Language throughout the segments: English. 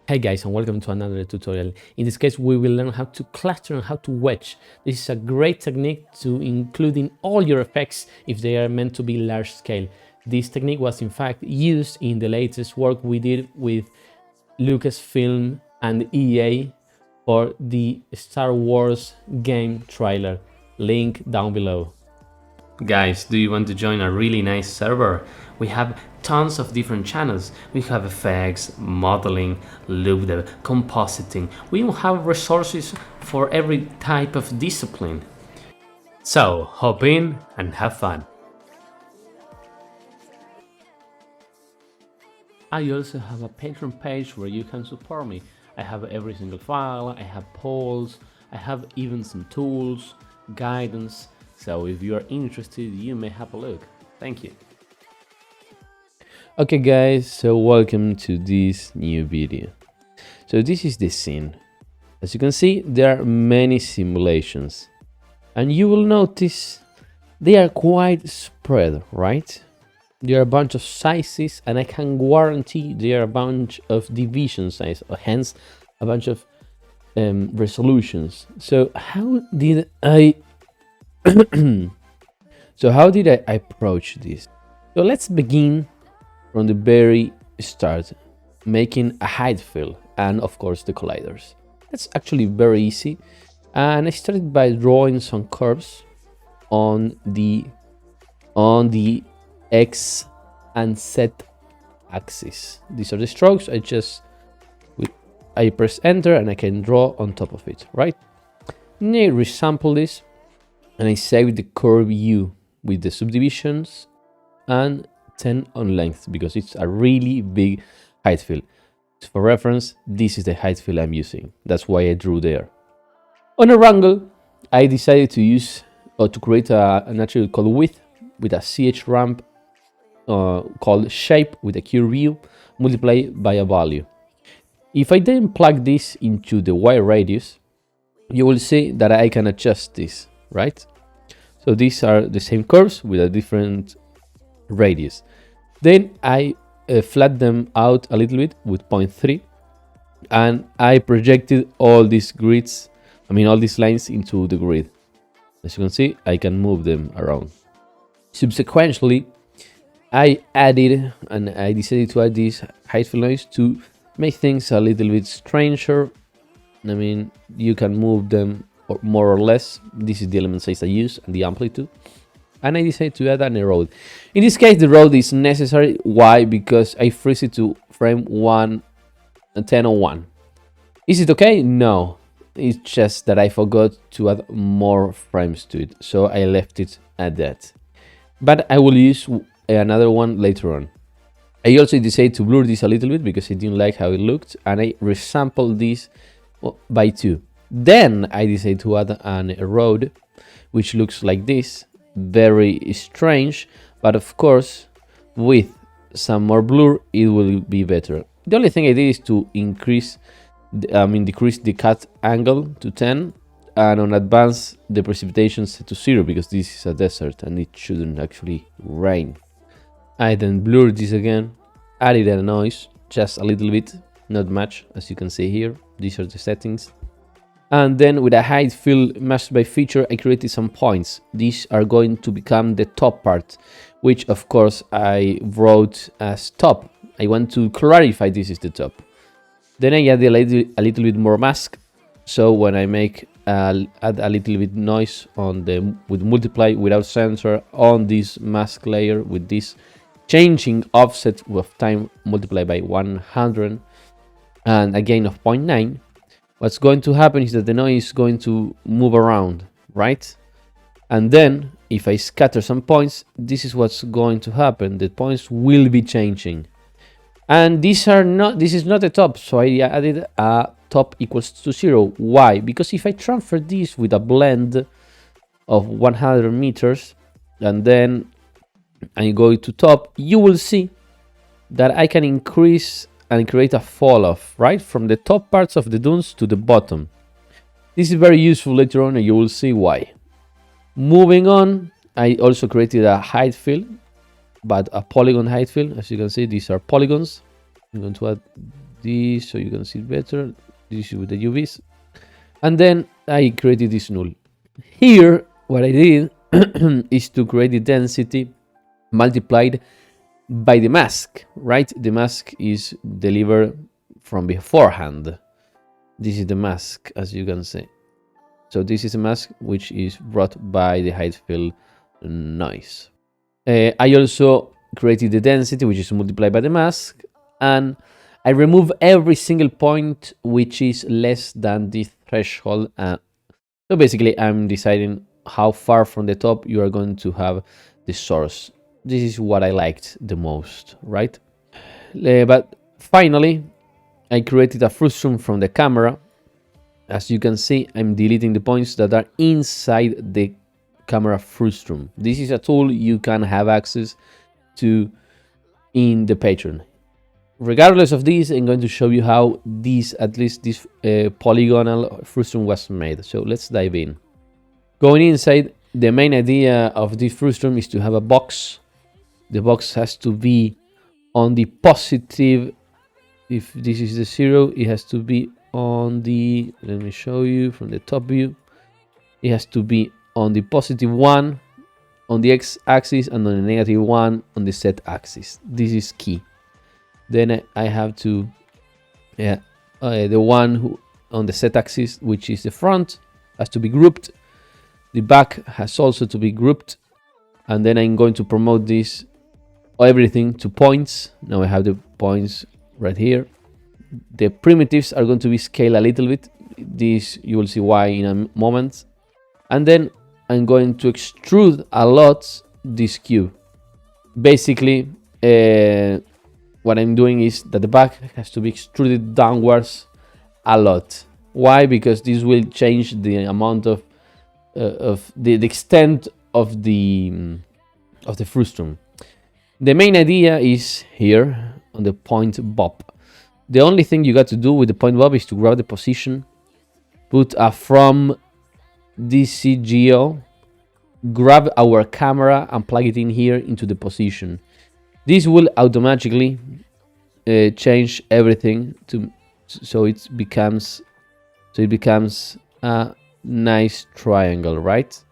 Hey guys, and welcome to another tutorial. In this case, we will learn how to cluster and how to wedge. This is a great technique to include in all your effects if they are meant to be large scale. This technique was in fact used in the latest work we did with Lucasfilm and EA for the Star Wars game trailer. Link down below. Guys, do you want to join a really nice server? We have tons of different channels. We have effects, modeling, loop dev, compositing. We even have resources for every type of discipline. So hop in and have fun. I also have a Patreon page where you can support me. I have every single file, I have polls, I have even some tools, guidance. So if you are interested, you may have a look. Thank you. Okay guys, so welcome to this new video. So this is the scene. As you can see, there are many simulations. And you will notice they are quite spread, right? There are a bunch of sizes, and I can guarantee there are a bunch of division size, or hence a bunch of resolutions. So how did I approach this? So let's begin from the very start, making a height fill and of course the colliders. That's actually very easy, and I started by drawing some curves on the X and Z axis. These are the strokes. I press enter and I can draw on top of it, right? Then I resample this and I save the curve U with the subdivisions and 10 on length because it's a really big height fill. For reference, this is the height fill I'm using. That's why I drew there. On a wrangle, I decided to use or to create an attribute called width with a CH ramp called shape with a curve view multiplied by a value. If I then plug this into the Y radius, you will see that I can adjust this, right? So these are the same curves with a different radius. Then I flat them out a little bit with 0.3, and I projected all these all these lines into the grid. As you can see, I can move them around. Subsequently, I added and I decided to add these height fill noise to make things a little bit stranger. I mean, you can move them more or less. This is the element size I use and the amplitude. And I decided to add an erode. In this case, the erode is necessary. Why? Because I freeze it to frame 1001. Is it okay? No. It's just that I forgot to add more frames to it. So I left it at that. But I will use another one later on. I also decided to blur this a little bit because I didn't like how it looked. And I resampled this by 2. Then I decided to add an erode, which looks like this. Very strange, but of course with some more blur it will be better. The only thing I did is to decrease the cut angle to 10, and on advance the precipitation set to 0 because this is a desert and it shouldn't actually rain. I then blurred this again, added a noise just a little bit, not much, as you can see here. These are the settings. And then with a height fill masked by feature, I created some points. These are going to become the top part, which of course I wrote as top. I want to clarify this is the top. Then I add a little bit more mask. So when I add a little bit noise on with multiply without sensor on this mask layer with this changing offset of time multiplied by 100 and a gain of 0.9. What's going to happen is that the noise is going to move around, right? And then if I scatter some points, this is what's going to happen. The points will be changing. And this is not the top, so I added a top equals to 0. Why? Because if I transfer this with a blend of 100 meters and then I go to top, you will see that I can increase and create a fall off, right? From the top parts of the dunes to the bottom. This is very useful later on and you will see why. Moving on, I also created a height fill, but a polygon height fill. As you can see, these are polygons. I'm going to add this so you can see it better. This is with the UVs. And then I created this null. Here, what I did is to create the density multiplied by the mask, right? The mask is delivered from beforehand. This is the mask, as you can see. So this is a mask which is brought by the Heightfield noise. I also created the density, which is multiplied by the mask, and I remove every single point which is less than the threshold. So basically, I'm deciding how far from the top you are going to have the source. This is what I liked the most, right? But finally, I created a frustum from the camera. As you can see, I'm deleting the points that are inside the camera frustum. This is a tool you can have access to in the Patreon. Regardless of this, I'm going to show you how this, at least this polygonal frustum was made. So let's dive in. Going inside, the main idea of this frustum is to have a box. The box has to be on the positive. If this is the 0, it has to be on the, let me show you from the top view. It has to be on the positive 1 on the x-axis and on the negative 1 on the z-axis. This is key. Then I have to, the one who on the z-axis, which is the front, has to be grouped. The back has also to be grouped. And then I'm going to promote this everything to points. Now I have the points right here. The primitives are going to be scaled a little bit. This you will see why in a moment. And then I'm going to extrude a lot this cube. Basically, what I'm doing is that the back has to be extruded downwards a lot. Why? Because this will change the amount of the extent of the frustum. The main idea is here on the point bob. The only thing you got to do with the point bob is to grab the position, put a from DCGO, grab our camera and plug it in here into the position. This will automatically change everything so it becomes a nice triangle, right?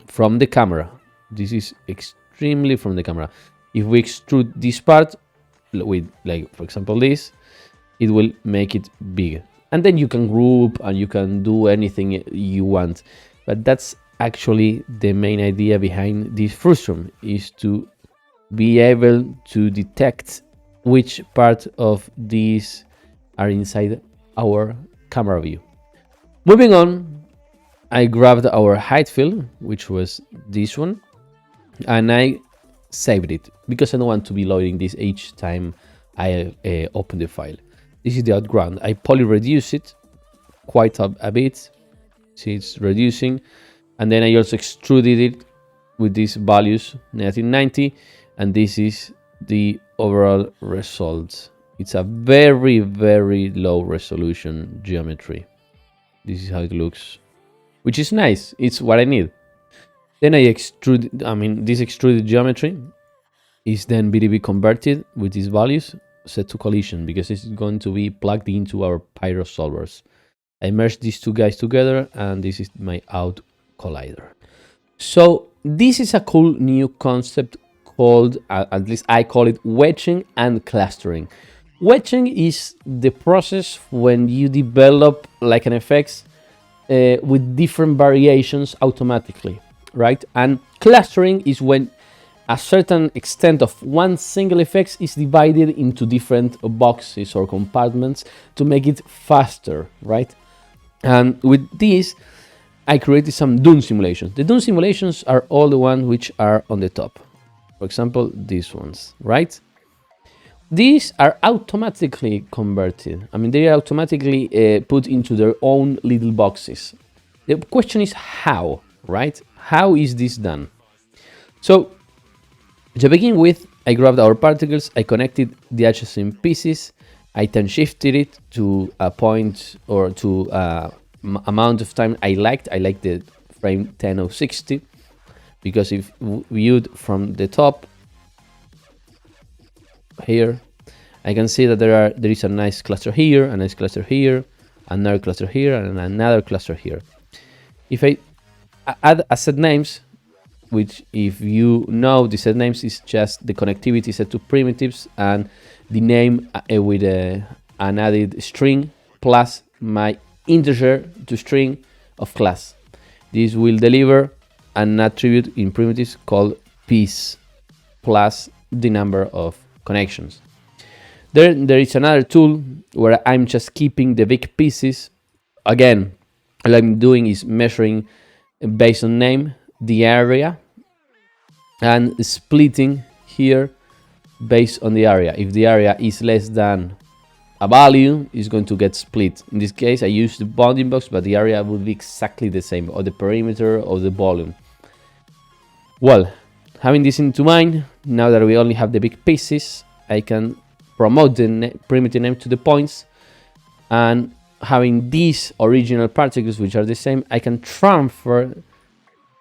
From the camera. This is extremely from the camera. If we extrude this part with, like, for example, this, it will make it big. And then you can group and you can do anything you want. But that's actually the main idea behind this frustum, is to be able to detect which part of these are inside our camera view. Moving on, I grabbed our height fill, which was this one, and I saved it because I don't want to be loading this each time I open the file. This is the outground. I poly reduce it quite a bit. See, it's reducing. And then I also extruded it with these values, -90. And this is the overall result. It's a very, very low resolution geometry. This is how it looks, which is nice. It's what I need. Then I extrude, this extruded geometry is then BDB converted with these values set to collision because it's going to be plugged into our Pyro solvers. I merge these two guys together and this is my out collider. So this is a cool new concept called, at least I call it, wedging and clustering. Wedging is the process when you develop like an FX with different variations automatically, right? And clustering is when a certain extent of one single effect is divided into different boxes or compartments to make it faster, right? And with this, I created some dune simulations. The dune simulations are all the ones which are on the top. For example, these ones, right? These are automatically converted. They are automatically put into their own little boxes. The question is how, right? How is this done? So, to begin with, I grabbed our particles, I connected the adjacent pieces, I then shifted it to a point or to amount of time I liked. I liked the frame 10/60 because if viewed from the top here, I can see that there is a nice cluster here, a nice cluster here, another cluster here, and another cluster here. If I add asset names, which if you know the set names is just the connectivity set to primitives and the name with an added string plus my integer to string of class. This will deliver an attribute in primitives called piece plus the number of connections. There is another tool where I'm just keeping the big pieces. Again, all I'm doing is measuring based on name the area and splitting here based on the area. If the area is less than a value, it's going to get split. In this case, I use the bounding box, but the area will be exactly the same, or the perimeter or the volume. Well, having this into mind, now that we only have the big pieces, I can promote the primitive name to the points, and having these original particles, which are the same, I can transfer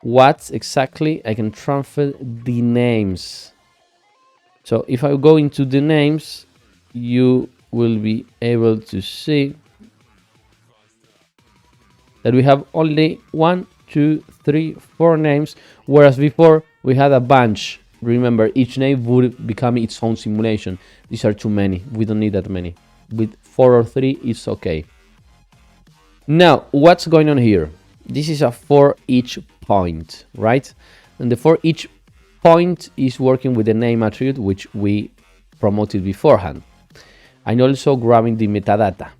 what exactly? I can transfer the names. So if I go into the names, you will be able to see that we have only 1, 2, 3, 4 names, whereas before we had a bunch. Remember, each name would become its own simulation. These are too many. We don't need that many. With 4 or 3, it's okay. Now, what's going on here? This is a for each point, right? And the for each point is working with the name attribute, which we promoted beforehand. I'm also grabbing the metadata.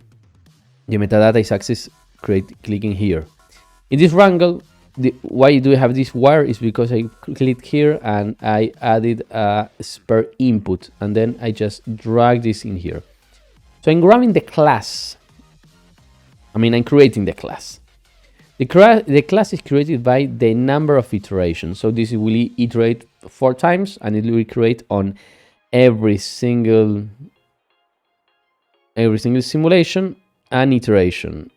The metadata is accessed clicking here. In this wrangle, why do I have this wire is because I clicked here and I added a spare input, and then I just drag this in here. So I'm grabbing the class. I'm creating the class. The class is created by the number of iterations. So this will iterate 4 times, and it will create on every single simulation an iteration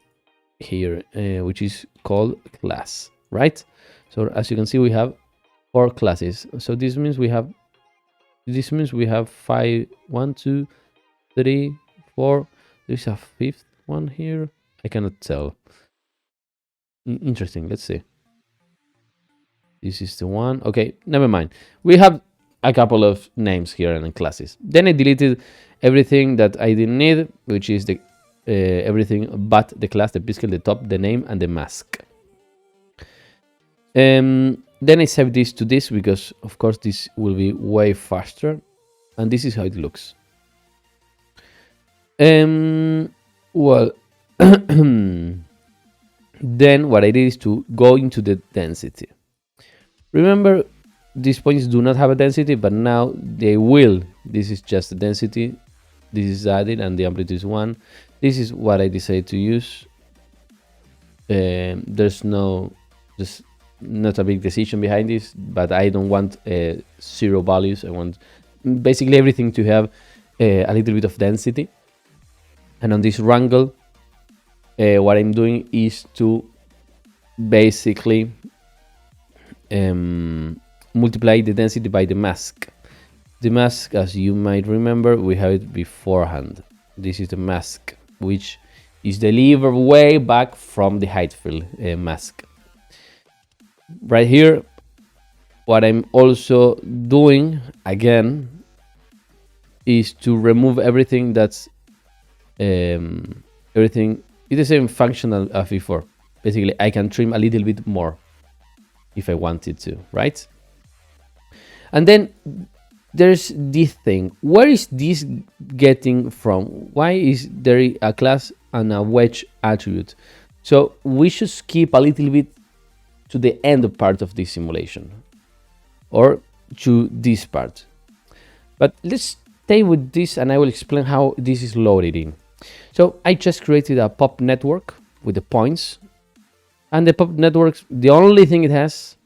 here, which is called class, right? So as you can see, we have 4 classes. So this means we have 5, 1, 2, 3, 4. There's a 5th one here. I cannot tell. Interesting. Let's see. This is the one. Okay, never mind. We have a couple of names here and classes. Then I deleted everything that I didn't need, which is the everything but the class, the pixel, the top, the name, and the mask. Then I save this to this because, of course, this will be way faster. And this is how it looks. Well, then what I did is to go into the density. Remember, these points do not have a density, but now they will. This is just the density. This is added, and the amplitude is 1. This is what I decided to use. There's not a big decision behind this, but I don't want 0 values. I want basically everything to have a little bit of density. And on this wrangle, what I'm doing is to basically multiply the density by the mask. The mask, as you might remember, we have it beforehand. This is the mask, which is delivered way back from the Heightfield mask. Right here, what I'm also doing again is to remove everything that's everything is the same function as before. Basically, I can trim a little bit more if I wanted to, right? And then there's this thing. Where is this getting from? Why is there a class and a wedge attribute? So we should skip a little bit to the end part of this simulation, or to this part. But let's stay with this, and I will explain how this is loaded in. So I just created a pop network with the points, and the pop networks, the only thing it has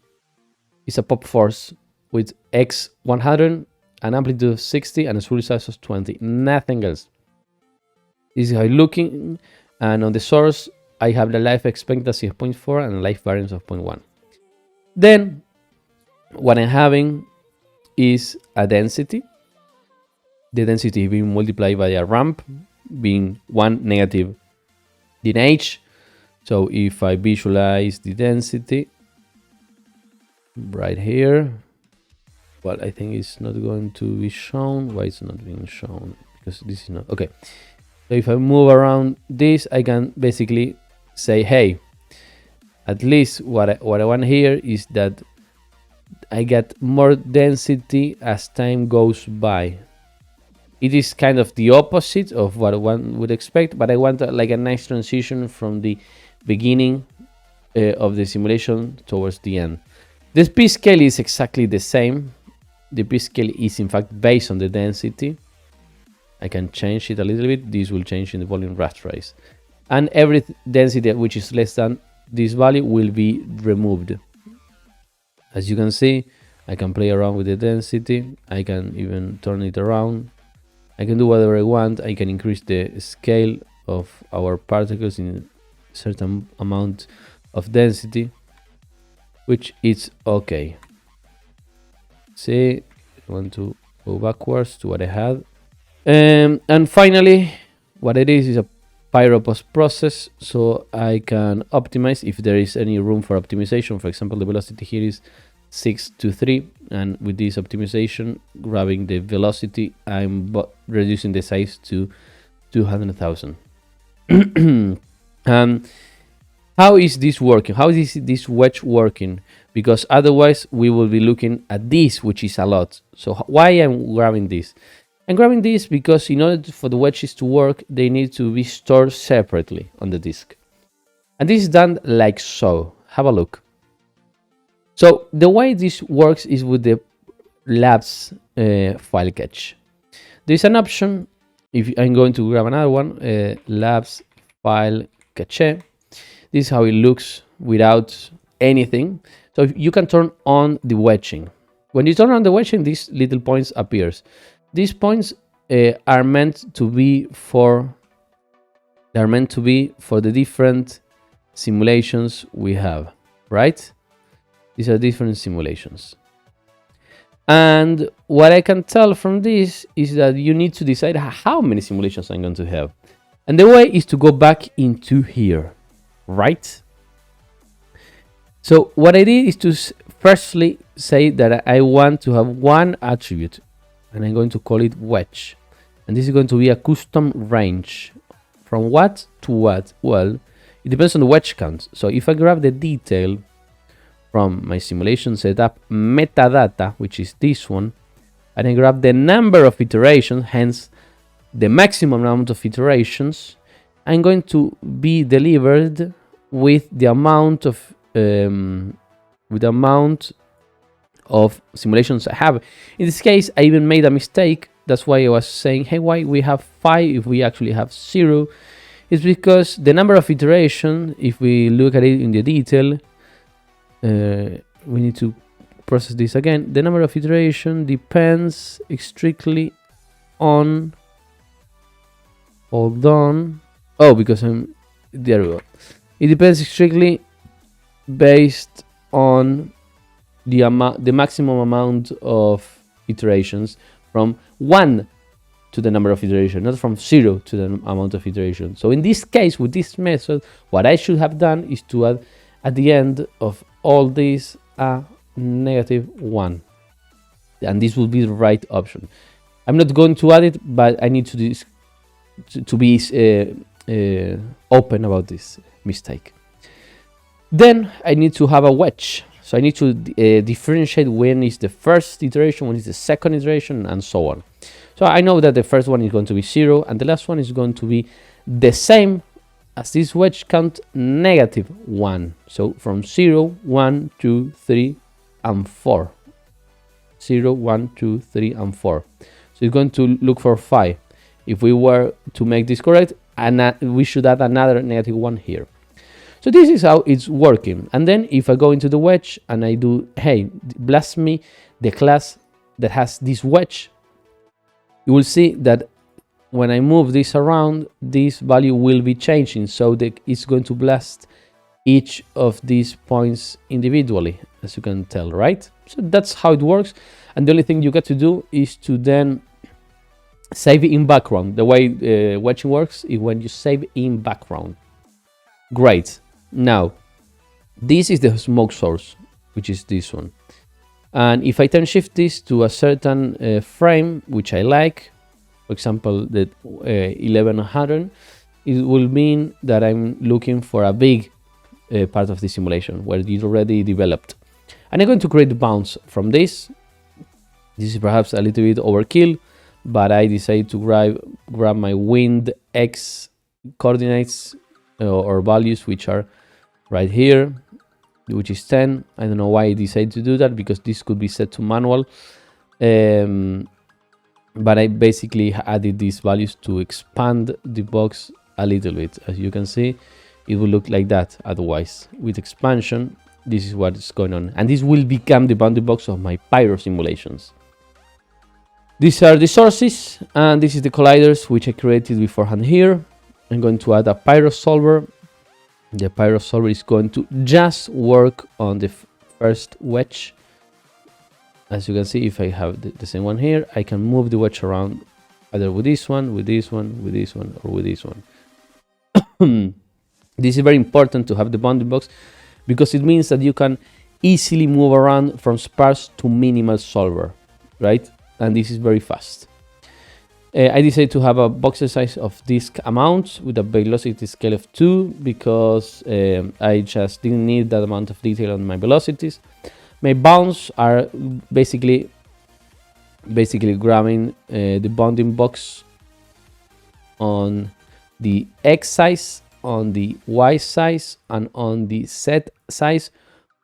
is a pop force with x 100, an amplitude of 60, and a swirl size of 20. Nothing else. This is how I'm looking, and on the source I have the life expectancy of 0.4 and a life variance of 0.1. Then what I'm having is a density. the density being multiplied by a ramp being 1 negative in h. So if I visualize the density right here, well, I think it's not going to be shown. Why it's not being shown? Because this is not okay. So if I move around this, I can basically say, hey, at least what I want here is that I get more density as time goes by. It is kind of the opposite of what one would expect, but I want like a nice transition from the beginning of the simulation towards the end. The speed scale is exactly the same. The speed scale is in fact based on the density. I can change it a little bit. This will change in the volume rasterize. And every density which is less than this value will be removed. As you can see, I can play around with the density. I can even turn it around. I can do whatever I want. I can increase the scale of our particles in a certain amount of density, which is okay. See, I want to go backwards to what I had. And finally, what it is a pyropos process, so I can optimize if there is any room for optimization. For example, the velocity here is 6 to 3, and with this optimization, grabbing the velocity, I'm reducing the size to 200,000. How is this working? How is this wedge working? Because otherwise we will be looking at this, which is a lot. So why I'm grabbing this? I'm grabbing this because in order for the wedges to work, they need to be stored separately on the disk. And this is done like so. Have a look. So the way this works is with the labs file cache. There's an option. If I'm going to grab another one, labs file cache. This is how it looks without anything. So you can turn on the wedging. When you turn on the wedging, these little points appears. These points are meant to be for the different simulations we have, right? These are different simulations. And what I can tell from this is that you need to decide how many simulations I'm going to have. And the way is to go back into here, right? So what I did is to firstly say that I want to have one attribute, and I'm going to call it wedge. And this is going to be a custom range. From what to what? Well, it depends on the wedge count. So if I grab the detail from my simulation setup metadata, which is this one, and I grab the number of iterations, hence the maximum amount of iterations, I'm going to be delivered with the amount of simulations I have. In this case, I even made a mistake. That's why I was saying, hey, why we have 5 if we actually have 0? It's because the number of iteration, if we look at it in the detail, we need to process this again. The number of iteration depends strictly on, hold on. Oh, because there we go. It depends strictly based on the maximum amount of iterations from 1 to the number of iterations, not from 0 to the amount of iterations. So in this case, with this method, what I should have done is to add at the end of all this a -1. And this will be the right option. I'm not going to add it, but I need to be open about this mistake. Then I need to have a wedge. So I need to differentiate when is the first iteration, when is the second iteration, and so on. So I know that the first one is going to be 0, and the last one is going to be the same as this wedge count, -1. So from 0, 1, 2, 3, and 4. 0, 1, 2, 3, and 4. So it's going to look for 5. If we were to make this correct, and we should add another -1 here. So this is how it's working. And then if I go into the wedge and I do, hey, blast me the class that has this wedge, you will see that when I move this around, this value will be changing. So it's going to blast each of these points individually, as you can tell, right? So that's how it works. And the only thing you got to do is to then Save in background. The way Wedging works is when you save in background. Great. Now, this is the smoke source, which is this one. And if I turn shift this to a certain frame, which I like, for example, the 1100, it will mean that I'm looking for a big part of the simulation where it's already developed. And I'm going to create the bounce from this. This is perhaps a little bit overkill, but I decided to grab my wind X coordinates or values, which are right here, which is 10. I don't know why I decided to do that, because this could be set to manual. But I basically added these values to expand the box a little bit. As you can see, it will look like that otherwise. With expansion, this is what is going on. And this will become the bounding box of my pyro simulations. These are the sources, and this is the colliders, which I created beforehand here. I'm going to add a pyro solver. The pyro solver is going to just work on the first wedge. As you can see, if I have the same one here, I can move the wedge around either with this one, with this one, with this one, or with this one. This is very important to have the bounding box, because it means that you can easily move around from sparse to minimal solver, right? And this is very fast. I decided to have a box size of this amount with a velocity scale of 2, because I just didn't need that amount of detail on my velocities. My bounds are basically grabbing the bounding box on the X size, on the Y size, and on the Z size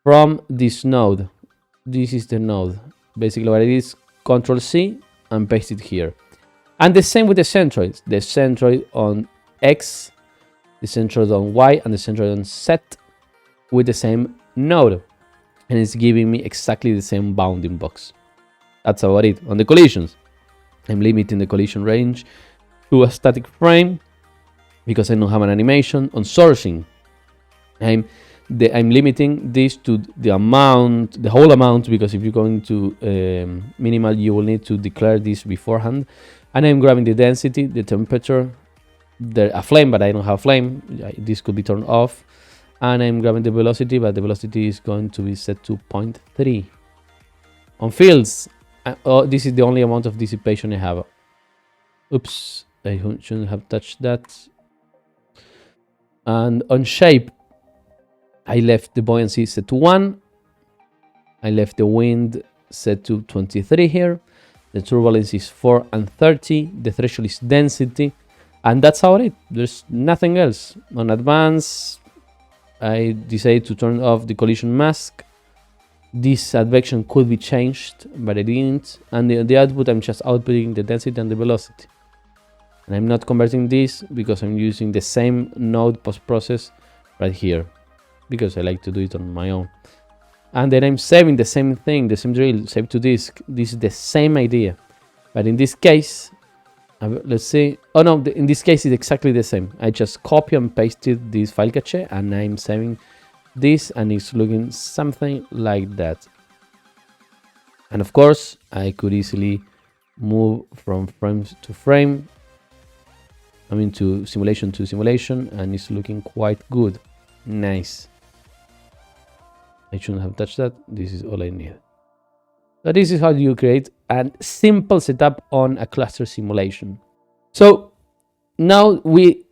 from this node. This is the node. Basically what it is, Control C and paste it here. And the same with the centroids. The centroid on X, the centroid on Y, and the centroid on Z with the same node. And it's giving me exactly the same bounding box. That's about it. On the collisions, I'm limiting the collision range to a static frame because I don't have an animation. On sourcing, I'm limiting this to the amount, the whole amount, because if you're going to minimal, you will need to declare this beforehand. And I'm grabbing the density, the temperature, a flame, but I don't have flame. This could be turned off. And I'm grabbing the velocity, but the velocity is going to be set to 0.3. On fields, this is the only amount of dissipation I have. Oops, I shouldn't have touched that. And on shape, I left the buoyancy set to 1. I left the wind set to 23 here. The turbulence is 4 and 30. The threshold is density. And that's how it is. There's nothing else. On advance, I decided to turn off the collision mask. This advection could be changed, but I didn't. And the output, I'm just outputting the density and the velocity. And I'm not converting this because I'm using the same node post-process right here, because I like to do it on my own. And then I'm saving the same thing, the same drill, save to disk. This is the same idea. But in this case, let's see. Oh no, in this case it's exactly the same. I just copy and pasted this file cache and I'm saving this, and it's looking something like that. And of course, I could easily move from frame to frame. I mean to simulation, and it's looking quite good. Nice. I shouldn't have touched that. This is all I need. So this is how you create a simple setup on a cluster simulation. So now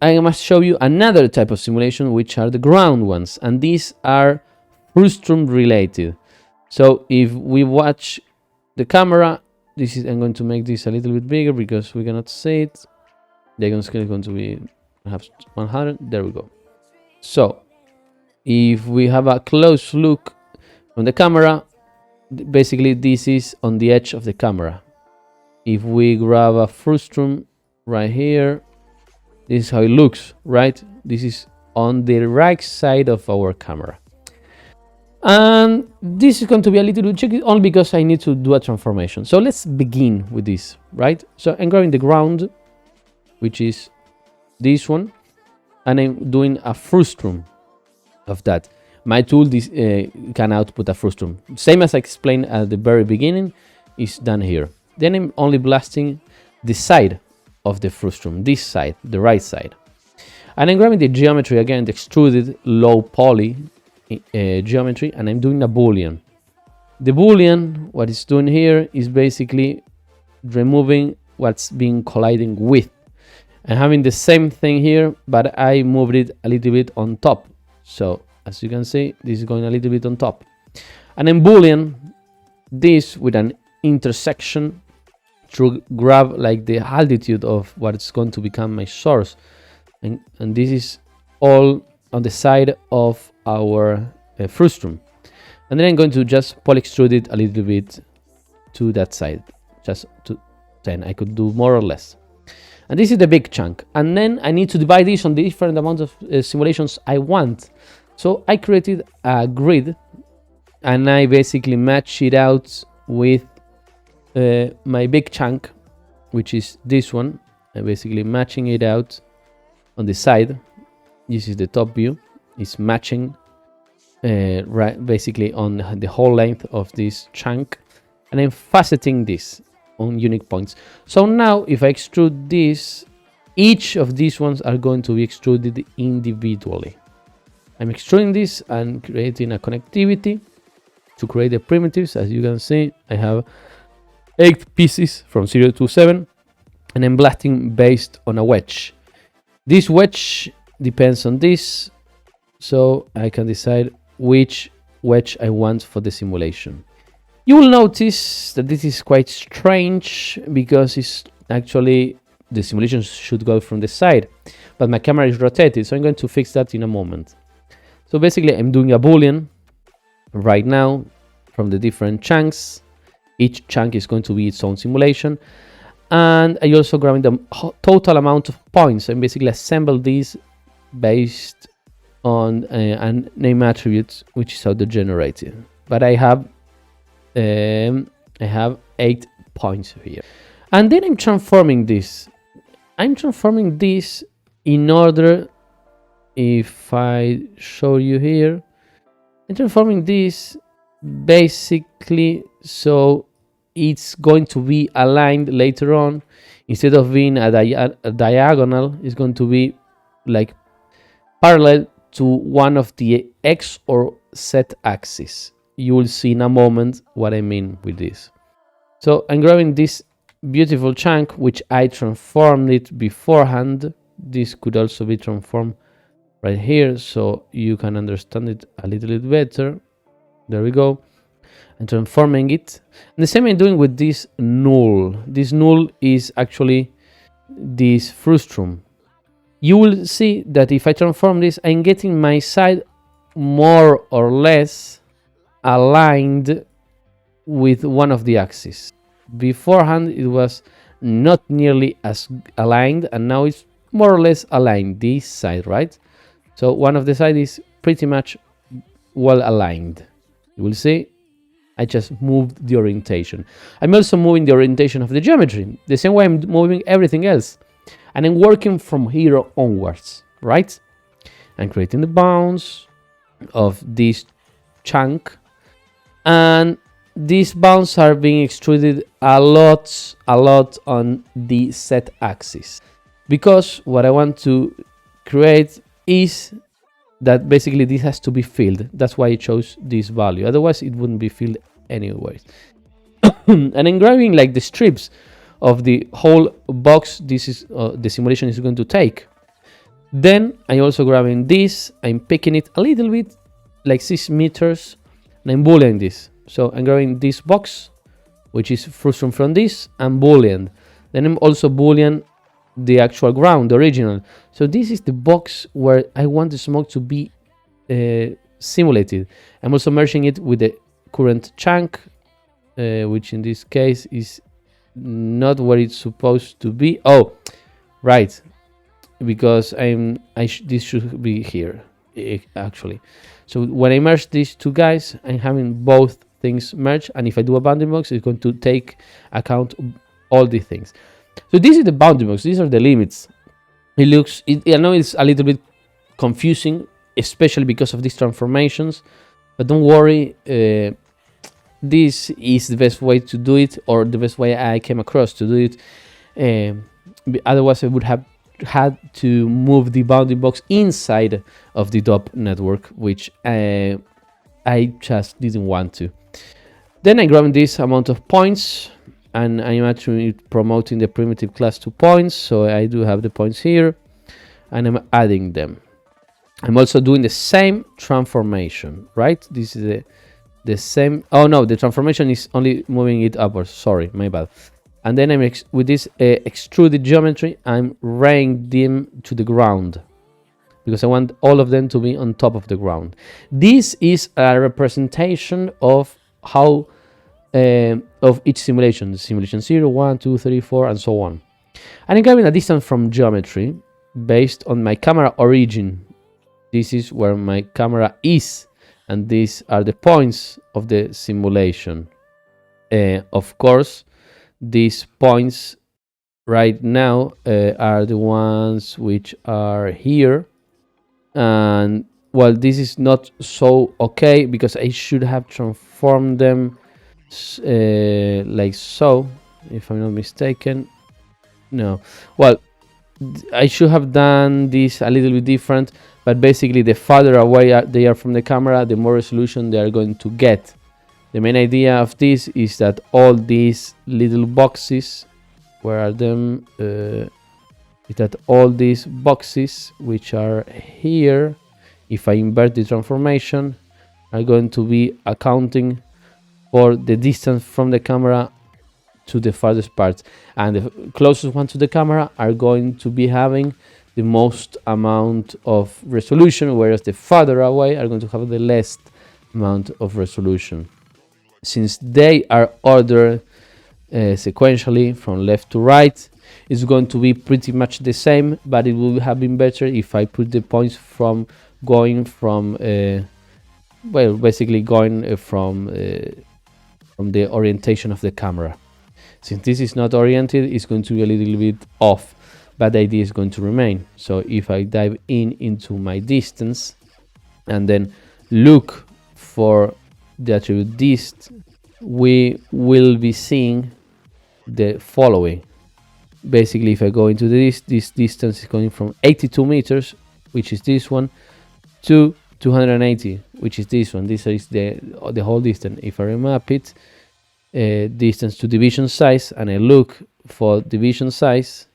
I must show you another type of simulation, which are the ground ones, and these are frustum related. So if we watch the camera, I'm going to make this a little bit bigger because we cannot see it. The icon scale is going to be perhaps 100. There we go. So if we have a close look from the camera, basically this is on the edge of the camera. If we grab a frustum right here, this is how it looks, right? This is on the right side of our camera. And this is going to be a little bit tricky only because I need to do a transformation. So let's begin with this, right? So I'm grabbing the ground, which is this one, and I'm doing a frustum of that. My tool can output a frustum. Same as I explained at the very beginning is done here. Then I'm only blasting the side of the frustum, this side, the right side. And I'm grabbing the geometry again, the extruded low poly geometry, and I'm doing a boolean. The boolean, what it's doing here is basically removing what's been colliding with. I'm having the same thing here, but I moved it a little bit on top. So as you can see, this is going a little bit on top. And then boolean this with an intersection to grab like the altitude of what's going to become my source. And this is all on the side of our frustum. And then I'm going to just poly extrude it a little bit to that side, just to 10. I could do more or less. And this is the big chunk. And then I need to divide this on the different amount of simulations I want. So I created a grid and I basically match it out with my big chunk, which is this one. I'm basically matching it out on the side. This is the top view. It's matching right basically on the whole length of this chunk, and I'm faceting this on unique points. So now if I extrude this, each of these ones are going to be extruded individually. I'm extruding this and creating a connectivity to create the primitives. As you can see, I have 8 pieces from 0 to 7, and I'm blasting based on a wedge. This wedge depends on this, so I can decide which wedge I want for the simulation. You will notice that this is quite strange because it's actually the simulation should go from the side, but my camera is rotated, so I'm going to fix that in a moment. So basically I'm doing a boolean right now from the different chunks. Each chunk is going to be its own simulation, and I also grabbing the total amount of points and basically assemble these based on a name attribute, which is auto generated. But I have 8 points here, and then I'm transforming this. I'm transforming this in order, if I show you here, I'm transforming this basically so it's going to be aligned later on. Instead of being a diagonal, it's going to be like parallel to one of the X or Z axis. You will see in a moment what I mean with this. So I'm grabbing this beautiful chunk, which I transformed it beforehand. This could also be transformed right here, so you can understand it a little bit better. There we go. I'm transforming it. And the same I'm doing with this null. This null is actually this frustum. You will see that if I transform this, I'm getting my side more or less aligned with one of the axes. Beforehand, it was not nearly as aligned, and now it's more or less aligned, this side, right? So one of the sides is pretty much well aligned. You will see I just moved the orientation. I'm also moving the orientation of the geometry, the same way I'm moving everything else. And I'm working from here onwards, right? I'm creating the bounds of this chunk, and these bounds are being extruded a lot on the Z axis, because what I want to create is that basically this has to be filled. That's why I chose this value, otherwise it wouldn't be filled anyway. And I'm grabbing like the strips of the whole box this is the simulation is going to take. Then I'm also grabbing this, I'm picking it a little bit like 6 meters, and I'm booleaning this. So I'm grabbing this box, which is frustum from this, and boolean. Then I'm also boolean the actual ground, the original. So this is the box where I want the smoke to be simulated. I'm also merging it with the current chunk, which in this case is not where it's supposed to be. Oh, right, because this should be here actually. So when I merge these two guys, I'm having both things merged, and if I do a bounding box, it's going to take account all these things. So this is the bounding box. These are the limits. I know it's a little bit confusing, especially because of these transformations, but don't worry. This is the best way to do it, or the best way I came across to do it. Otherwise I would have had to move the bounding box inside of the DOP network, which I just didn't want to. Then I grab this amount of points, and I'm actually promoting the primitive class to points, so I do have the points here, and I'm adding them. I'm also doing the same transformation, right? This is the same. Oh no, the transformation is only moving it upwards. Sorry, my bad. And then I'm with this extruded geometry, I'm raying them to the ground, because I want all of them to be on top of the ground. This is a representation of how of each simulation, simulation 0, 1, 2, 3, 4, and so on. And I'm grabbing a distance from geometry based on my camera origin. This is where my camera is, and these are the points of the simulation. Of course, these points right now are the ones which are here, and well, this is not so okay because I should have transformed them like so, if I'm not mistaken. No, well, I should have done this a little bit different, but basically the farther away they are from the camera, the more resolution they are going to get. The main idea of this is that all these little boxes, where are them? Is that all these boxes which are here, if I invert the transformation, are going to be accounting for the distance from the camera to the farthest parts, and the closest one to the camera are going to be having the most amount of resolution, whereas the farther away are going to have the least amount of resolution. Since they are ordered sequentially from left to right, it's going to be pretty much the same, but it would have been better if I put the points from going from well, basically going from the orientation of the camera. Since this is not oriented, it's going to be a little bit off, but the idea is going to remain. So if I dive into my distance and then look for the attribute dist, we will be seeing the following. Basically, if I go into this distance is going from 82 meters, which is this one, to 280, which is this one. This is the whole distance. If I remap it, distance to division size, and I look for division size,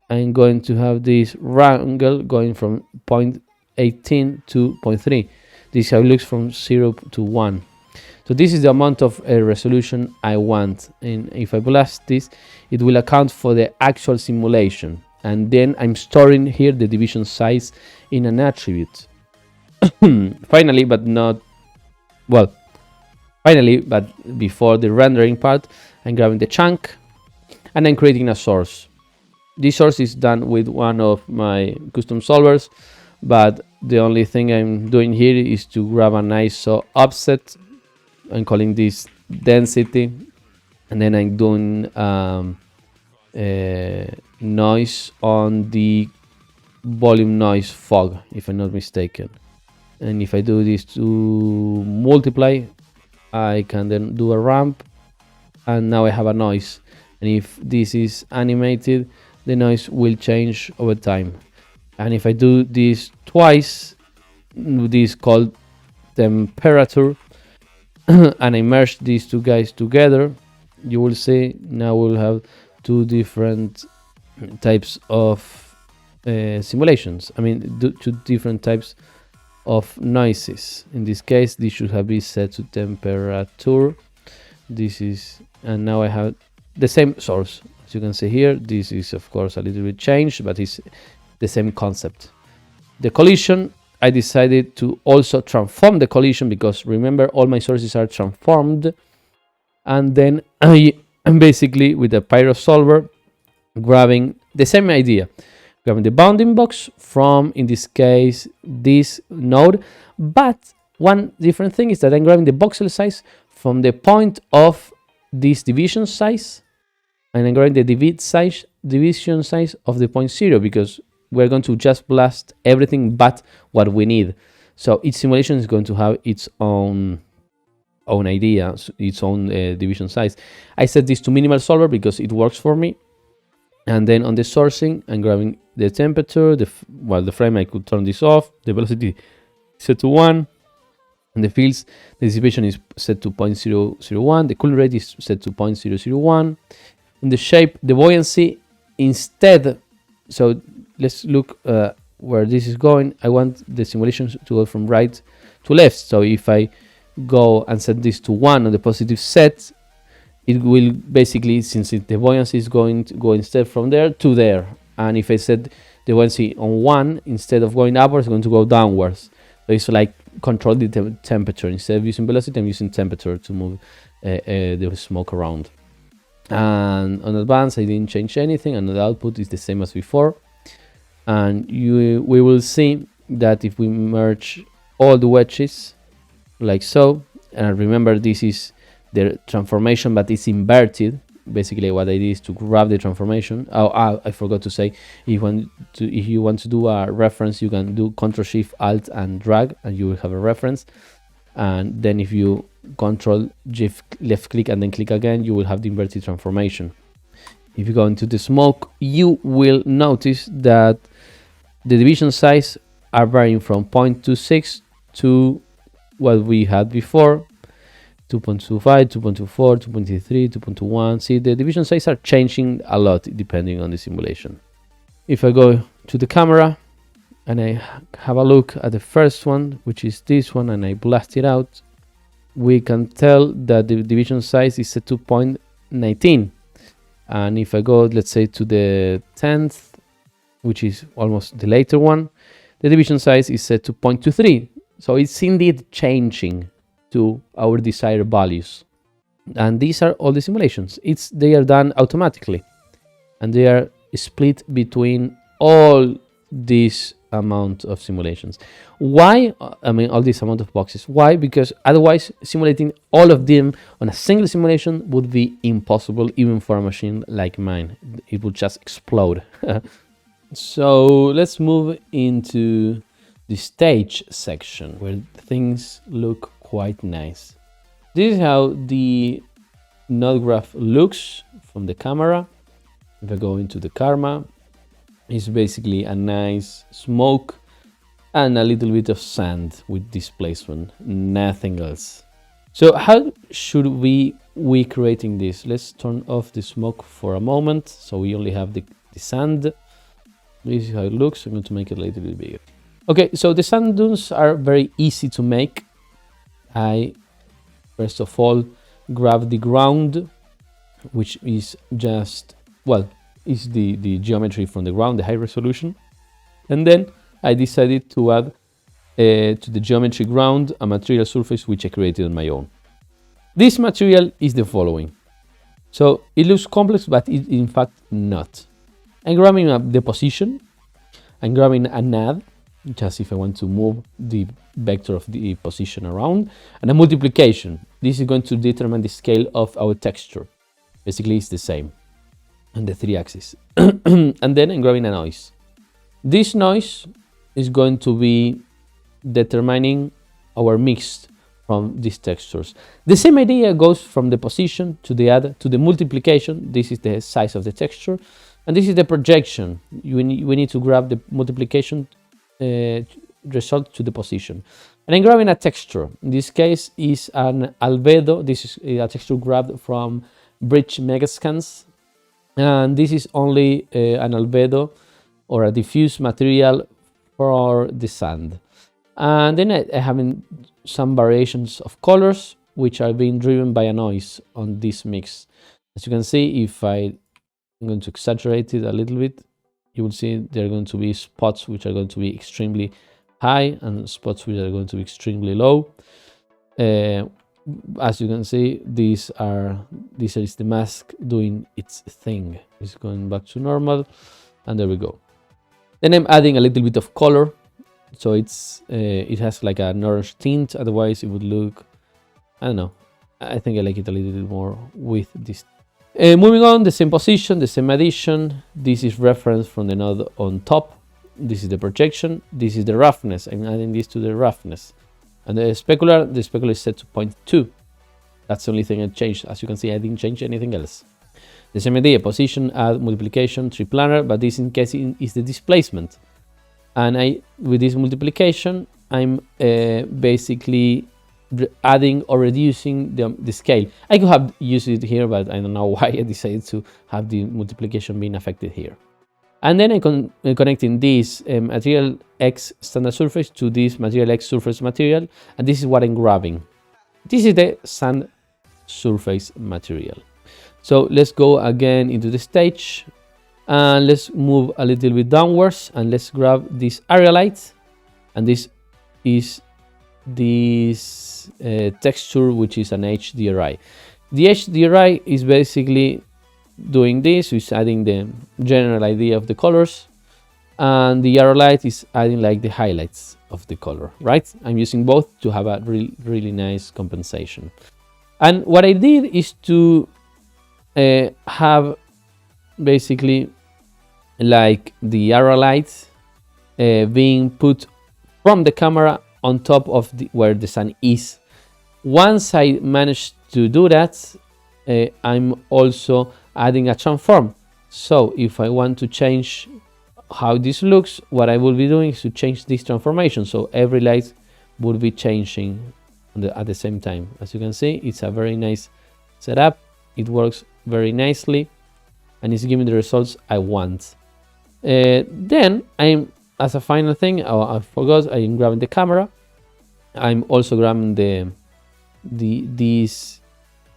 I'm going to have this angle going from 0.18 to 0.3. This is how it looks from 0 to 1. So this is the amount of resolution I want, and if I blast this, it will account for the actual simulation, and then I'm storing here the division size in an attribute. Finally, but before the rendering part, I'm grabbing the chunk and I'm creating a source. This source is done with one of my custom solvers, but the only thing I'm doing here is to grab an ISO offset. I'm calling this density, and then I'm doing noise on the volume noise fog, if I'm not mistaken. And if I do this to multiply, I can then do a ramp, and now I have a noise. And if this is animated, the noise will change over time. And if I do this twice, this is called temperature, and I merge these two guys together, you will see now we'll have two different types of simulations. I mean, two different types of noises. In this case, this should have been set to temperature. This is, and now I have the same source. As you can see here, this is of course a little bit changed, but it's the same concept. The collision, I decided to also transform the collision, because remember, all my sources are transformed. And then I am basically with the Pyro solver grabbing the same idea, grabbing the bounding box from, in this case, this node. But one different thing is that I'm grabbing the voxel size from the point of this division size, and I'm grabbing the division size of the point 0, because we're going to just blast everything but what we need. So each simulation is going to have its own idea, its own division size. I set this to minimal solver because it works for me. And then on the sourcing, I'm grabbing the temperature, the frame, I could turn this off, the velocity set to 1, and the fields, the dissipation is set to 0.001, the cooling rate is set to 0.001, and the shape, the buoyancy, instead, so let's look where this is going. I want the simulation to go from right to left. So if I go and set this to 1 on the positive set, it will basically, since the buoyancy is going to go instead from there to there. And if I set the buoyancy on 1, instead of going upwards, it's going to go downwards. So it's like control the temperature. Instead of using velocity, I'm using temperature to move the smoke around. And on advanced, I didn't change anything, and the output is the same as before. And we will see that if we merge all the wedges like so, and remember this is the transformation, but it's inverted. Basically what I did is to grab the transformation. I forgot to say, if you want to do a reference, you can do Ctrl Shift Alt and drag, and you will have a reference. And then if you Ctrl left click and then click again, you will have the inverted transformation. If you go into the smoke, you will notice that the division size are varying from 0.26 to what we had before, 2.25, 2.24, 2.3, 2.1. See, the division size are changing a lot depending on the simulation. If I go to the camera and I have a look at the first one, which is this one, and I blast it out, we can tell that the division size is set to 0.19. And if I go, let's say, to the 10th, which is almost the later one, the division size is set to 0.23. So it's indeed changing to our desired values. And these are all the simulations. They are done automatically, and they are split between all this amount of simulations. Why? I mean, all this amount of boxes. Why? Because otherwise simulating all of them on a single simulation would be impossible, even for a machine like mine. It would just explode. So let's move into the stage section, where things look quite nice. This is how the node graph looks from the camera. If I go into the karma, it's basically a nice smoke and a little bit of sand with displacement, nothing else. So how should we creating this? Let's turn off the smoke for a moment, so we only have the sand. This is how it looks. I'm going to make it a little bit bigger. Okay, so the sand dunes are very easy to make. I first of all grab the ground, which is just, well, is the geometry from the ground, the high resolution. And then I decided to add to the geometry ground a material surface which I created on my own. This material is the following. So it looks complex, but it in fact not. I'm grabbing the position, I'm grabbing a nav, just if I want to move the vector of the position around, and a multiplication. This is going to determine the scale of our texture. Basically it's the same on the 3 axes. And then I'm grabbing a noise. This noise is going to be determining our mix from these textures. The same idea goes from the position to the add to the multiplication. This is the size of the texture, and this is the projection. We need to grab the multiplication result to the position. And I'm grabbing a texture. In this case is an albedo. This is a texture grabbed from Bridge Megascans, and this is only an albedo or a diffuse material for the sand. And then I have some variations of colors which are being driven by a noise on this mix. As you can see, if I'm going to exaggerate it a little bit, you will see there are going to be spots which are going to be extremely high and spots which are going to be extremely low. As you can see, this is the mask doing its thing. It's going back to normal, and there we go. Then I'm adding a little bit of color, so it has like an orange tint. Otherwise, it would look, I don't know. I think I like it a little bit more with this. Moving on, the same position, the same addition. This is reference from the node on top. This is the projection. This is the roughness. I'm adding this to the roughness. And the specular is set to 0.2. That's the only thing I changed. As you can see, I didn't change anything else. The same idea, position, add, multiplication, triplanar, but this in case is the displacement. And with this multiplication, I'm basically adding or reducing the scale. I could have used it here, but I don't know why I decided to have the multiplication being affected here. And then I'm connecting this material X standard surface to this material X surface material, and this is what I'm grabbing. This is the sand surface material. So let's go again into the stage, and let's move a little bit downwards, and let's grab this area light, and this is this texture, which is an HDRI. The HDRI is basically doing this, is adding the general idea of the colors, and the arrow light is adding like the highlights of the color, right? I'm using both to have a really nice compensation. And what I did is to have basically like the arrow light being put from the camera on top of where the sun is. Once I managed to do that, I'm also adding a transform. So if I want to change how this looks, what I will be doing is to change this transformation. So every light will be changing at the same time. As you can see, it's a very nice setup. It works very nicely and it's giving the results I want. Then I'm, as a final thing, I forgot, I'm grabbing the camera. I'm also grabbing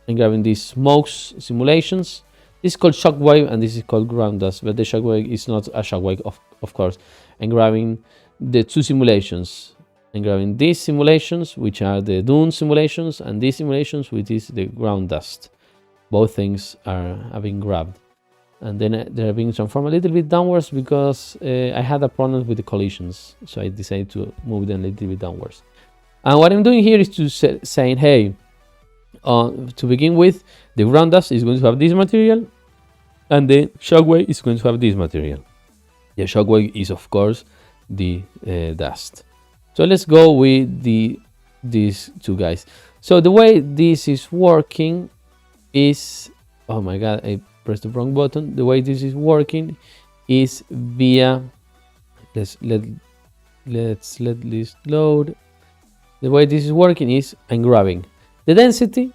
I'm grabbing these smokes simulations. This is called shockwave and this is called ground dust, but the shockwave is not a shockwave, of course. I'm grabbing the two simulations. I'm grabbing these simulations, which are the dune simulations, and these simulations, which is the ground dust. Both things are being grabbed. And then they're being transformed a little bit downwards because I had a problem with the collisions. So I decided to move them a little bit downwards. And what I'm doing here is to saying, hey, to begin with, the ground dust is going to have this material, and the shockwave is going to have this material. The shockwave is, of course, the dust. So let's go with these two guys. So the way this is working is, oh my god, I pressed the wrong button. The way this is working is via, let's let this load. The way this is working is I'm grabbing the density,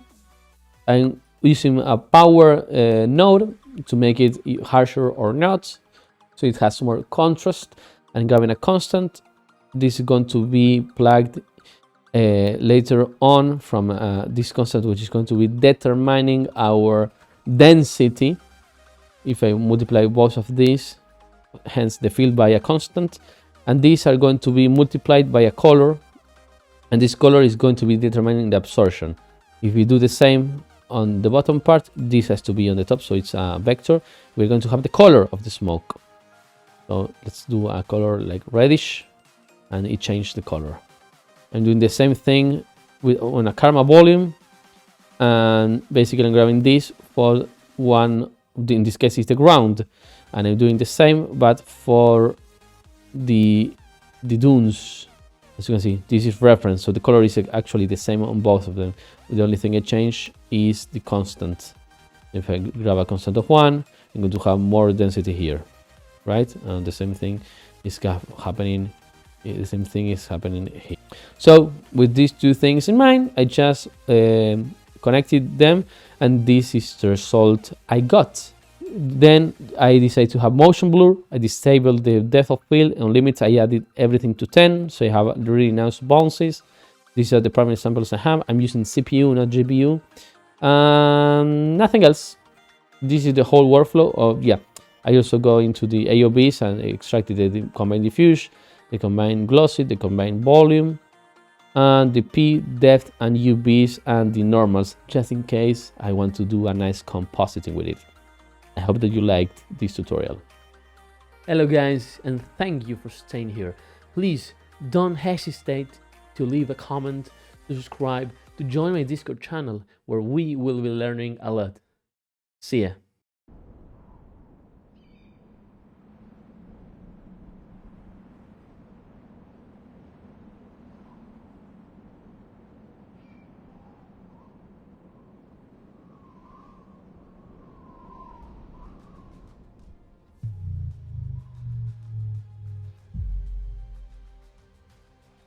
I'm using a power node to make it harsher or not, so it has more contrast, and grabbing a constant. This is going to be plugged later on from this constant, which is going to be determining our density. If I multiply both of these, hence the field by a constant, and these are going to be multiplied by a color, and this color is going to be determining the absorption. If we do the same on the bottom part, this has to be on the top, so it's a vector. We're going to have the color of the smoke. So let's do a color like reddish, and it changed the color. I'm doing the same thing on a karma volume, and basically I'm grabbing this for one, in this case it's the ground, and I'm doing the same but for the dunes. As you can see, this is reference, so the color is actually the same on both of them. The only thing I change is the constant. If I grab a constant of 1, I'm going to have more density here, right? And the same thing is happening. The same thing is happening here. So with these two things in mind, I just connected them, and this is the result I got. Then I decided to have motion blur. I disabled the depth of field. On limits, I added everything to 10, so I have really nice bounces. These are the primary samples I have. I'm using CPU, not GPU. Nothing else. This is the whole workflow of, yeah. I also go into the AOBs and extracted the combined diffuse, the combined glossy, the combined volume, and the P, depth, and UVs, and the normals, just in case I want to do a nice compositing with it. I hope that you liked this tutorial. Hello guys, and thank you for staying here. Please don't hesitate to leave a comment, to subscribe, to join my Discord channel where we will be learning a lot. See ya.